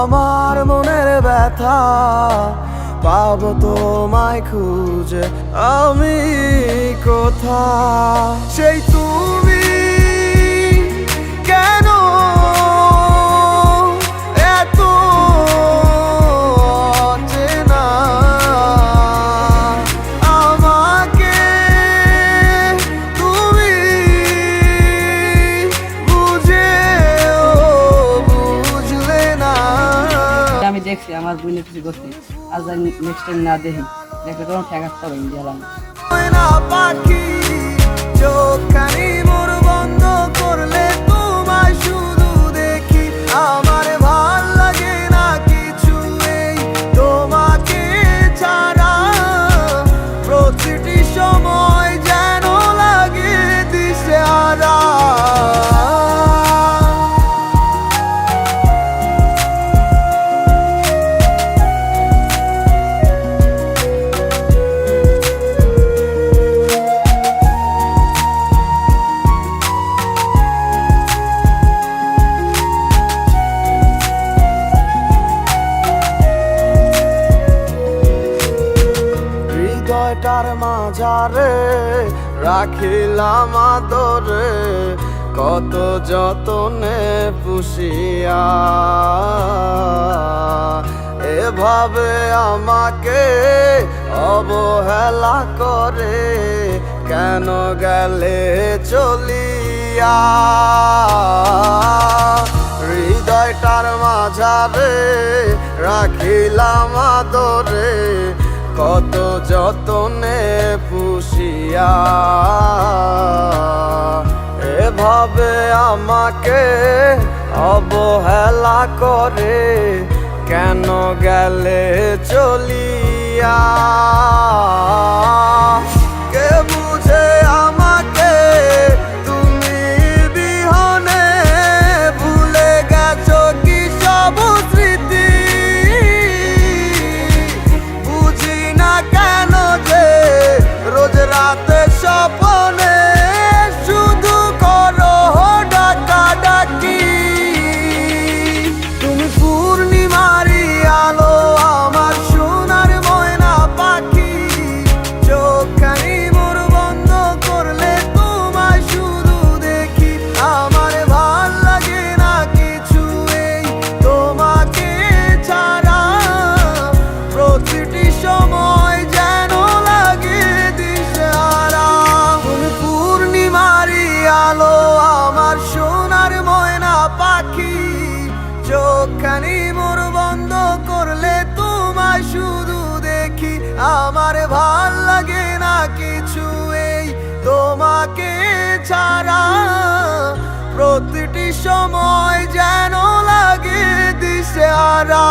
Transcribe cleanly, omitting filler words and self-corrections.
আমার মনের ব্যথা পাবো তোমায় খুঁজে আমি কোথা সেই তুমি কেন এত অচেনা আমাকে তুমি বুঝলে না। আমি দেখছি আমার বোনের কিছু করছি, আজ নেক্সট টাইম না দেখি দেখে তখন ঠেকাতে হবে গেলাম পাখি চোখখানি মোর বন্ধ করলে তোমায় শুধু দেখি আমার ভাল লাগে না কিছু এই তোমাকে ছাড়া প্রতিটি সময় যেন লাগে দিশেহারা। হৃদয়টার মাঝারে রাখিলাম আদরে কত যতনে পুষিয়া এভাবে আমাকে অবহেলা করে কেন গেলে চলিয়া। হৃদয়টার মাঝারে রাখিলাম আদরে কত যতনে পুষিয়া এভাবে আমাকে অবহেলা করে কেন গেলে চলিয়া। কে বুঝে আমাকে তুমি বিহনে ভুলে গেছো কি সব স্মৃতি বুঝি না কেন যে রোজ রাতে স্বপ্নে শুধু করো ডাকাডাকি। তুমি পূর্ণিমারি আলো আমার সোনার ময়না পাখি চোখখানি মোর বন্ধ করলে তোমায় শুধু দেখি আমার ভাল লাগে না কিছু এই তোমাকে ছাড়া প্রতিটি সময় যেন লাগে দিশেহারা। তুমি পূর্ণিমারি আলো আমার সোনার ময়না পাখি চোখখানি মোর বন্ধ করলে তোমায় শুধু দেখি আমার ভাল লাগে না কিছু এই তোমাকে ছাড়া প্রতিটি সময় যেন লাগে দিশেহারা।